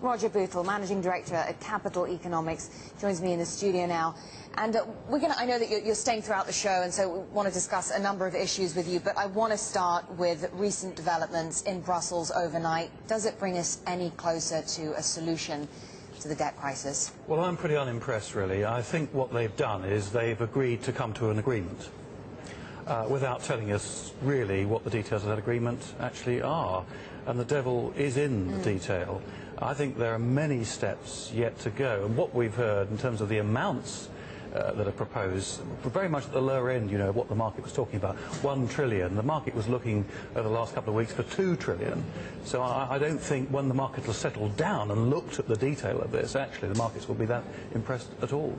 Roger Bootle, Managing Director at Capital Economics, joins me in the studio now. And I know that you're staying throughout the show, and so we want to discuss a number of issues with you, but I want to start with recent developments in Brussels overnight. Does it bring us any closer to a solution to the debt crisis? Well, I'm pretty unimpressed, really. I think what they've done is they've agreed to come to an agreement without telling us really what the details of that agreement actually are. And the devil is in the detail. I think there are many steps yet to go, and what we've heard in terms of the amounts that are proposed, very much at the lower end, you know, what the market was talking about, 1 trillion. The market was looking over the last couple of weeks for 2 trillion. So I don't think when the market has settled down and looked at the detail of this, actually the markets will be that impressed at all.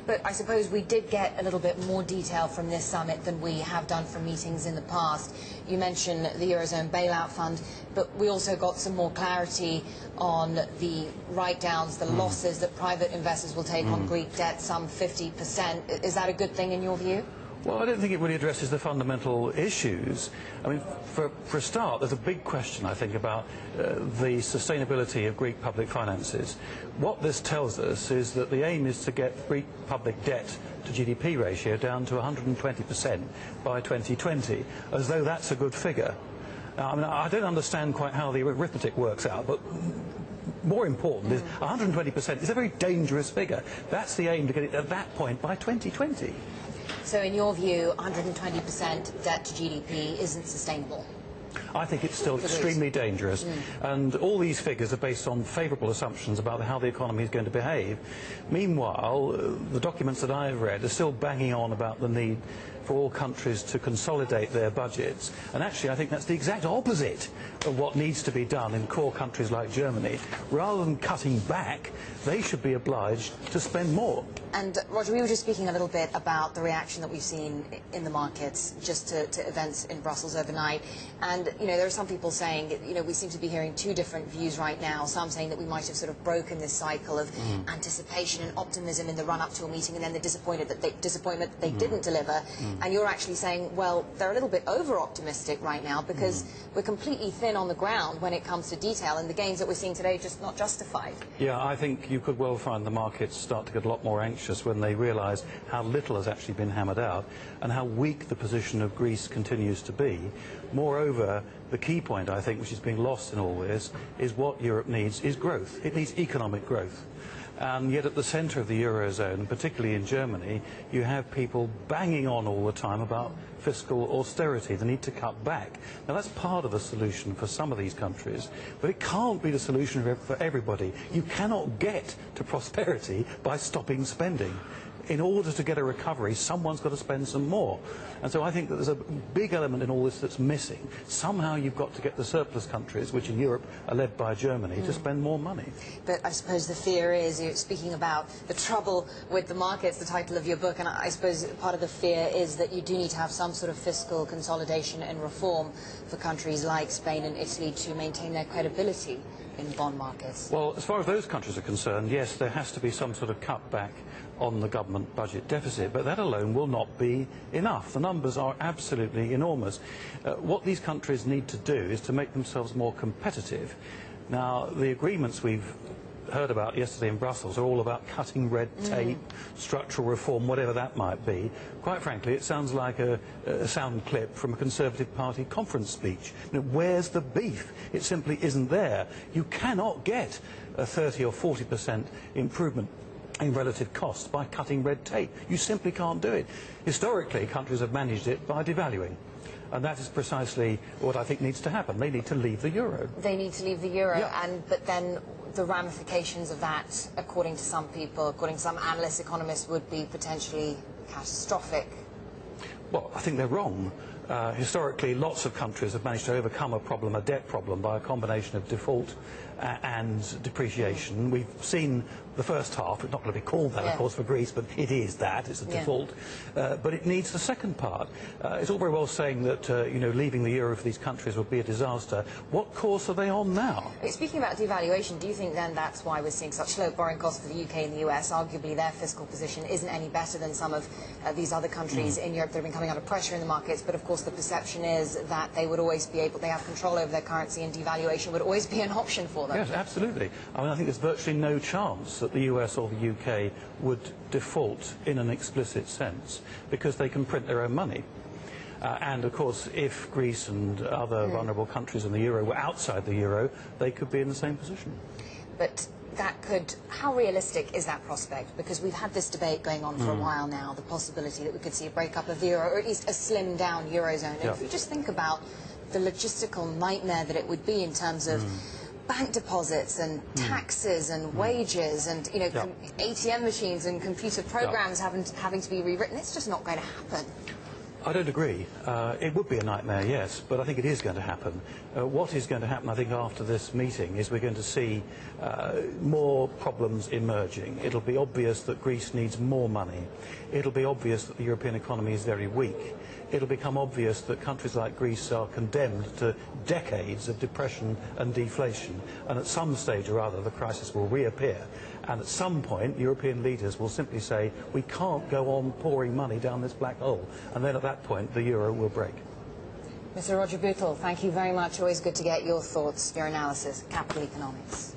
But I suppose we did get a little bit more detail from this summit than we have done from meetings in the past. You mentioned the Eurozone bailout fund, but we also got some more clarity on the write-downs, the losses that private investors will take on Greek debt, some 50%. Is that a good thing in your view? Well, I don't think it really addresses the fundamental issues. I mean, for a start, there's a big question, I think, about the sustainability of Greek public finances. What this tells us is that the aim is to get Greek public debt to GDP ratio down to 120% by 2020, as though that's a good figure. I mean, I don't understand quite how the arithmetic works out, but more important is 120% is a very dangerous figure. That's the aim, to get it at that point by 2020. So in your view, 120% debt to GDP isn't sustainable? I think it's still extremely dangerous, and all these figures are based on favourable assumptions about how the economy is going to behave. Meanwhile, the documents that I've read are still banging on about the need for all countries to consolidate their budgets, and actually I think that's the exact opposite of what needs to be done in core countries like Germany. Rather than cutting back, they should be obliged to spend more. And Roger, we were just speaking a little bit about the reaction that we've seen in the markets just to events in Brussels overnight. And, you know, there are some people saying, you know, we seem to be hearing two different views right now. Some saying that we might have sort of broken this cycle of anticipation and optimism in the run-up to a meeting, and then the disappointment that they didn't deliver. And you're actually saying, well, they're a little bit over-optimistic right now because we're completely thin on the ground when it comes to detail, and the gains that we're seeing today are just not justified. Yeah, I think you could well find the markets start to get a lot more anxious when they realise how little has actually been hammered out and how weak the position of Greece continues to be. Moreover, the key point, I think, which is being lost in all this, is what Europe needs is growth. It needs economic growth. And yet at the centre of the Eurozone, particularly in Germany, you have people banging on all the time about fiscal austerity, the need to cut back. Now that's part of the solution for some of these countries, but it can't be the solution for everybody. You cannot get to prosperity by stopping spending. In order to get a recovery, someone's got to spend some more. And so I think that there's a big element in all this that's missing. Somehow you've got to get the surplus countries, which in Europe are led by Germany, to spend more money. But I suppose the fear is, you're speaking about the trouble with the markets, the title of your book, and I suppose part of the fear is that you do need to have some sort of fiscal consolidation and reform for countries like Spain and Italy to maintain their credibility in bond markets. Well, as far as those countries are concerned, yes, there has to be some sort of cutback on the government budget deficit, but that alone will not be enough. The numbers are absolutely enormous. What these countries need to do is to make themselves more competitive. Now, the agreements we've heard about yesterday in Brussels are all about cutting red tape, structural reform, whatever that might be. Quite frankly, it sounds like a sound clip from a Conservative Party conference speech. You know, where's the beef? It simply isn't there. You cannot get a 30 or 40% improvement in relative costs by cutting red tape. You simply can't do it. Historically, countries have managed it by devaluing. And that is precisely what I think needs to happen. They need to leave the euro. They need to leave the euro, yeah. But then the ramifications of that, according to some people, according to some analysts, economists, would be potentially catastrophic. Well, I think they're wrong. Historically, lots of countries have managed to overcome a debt problem, by a combination of default and depreciation. We've seen the first half. It's not going to be called that, of course, for Greece, but it is that. It's a default. But it needs the second part. It's all very well saying that, you know, leaving the euro for these countries would be a disaster. What course are they on now? Speaking about devaluation, do you think then that's why we're seeing such low borrowing costs for the UK and the US? Arguably, their fiscal position isn't any better than some of these other countries in Europe that have been coming under pressure in the markets, but of course the perception is that they would always be able, they have control over their currency, and devaluation would always be an option for them. them. Yes, absolutely. I mean, I think there's virtually no chance that the US or the UK would default in an explicit sense because they can print their own money. And, of course, if Greece and other vulnerable countries in the euro were outside the euro, they could be in the same position. But that could, how realistic is that prospect? Because we've had this debate going on for a while now, the possibility that we could see a breakup of the euro, or at least a slimmed down eurozone. And if you just think about the logistical nightmare that it would be in terms of bank deposits and taxes and wages and, you know, ATM machines and computer programs having to be rewritten, it's just not going to happen. I don't agree. It would be a nightmare, yes, but I think it is going to happen. What is going to happen, I think, after this meeting is we're going to see more problems emerging. It'll be obvious that Greece needs more money. It'll be obvious that the European economy is very weak. It'll become obvious that countries like Greece are condemned to decades of depression and deflation, and at some stage or other the crisis will reappear. And at some point, European leaders will simply say, we can't go on pouring money down this black hole. And then at that point, the euro will break. Mr. Roger Bootle, thank you very much. Always good to get your thoughts, your analysis. Capital Economics.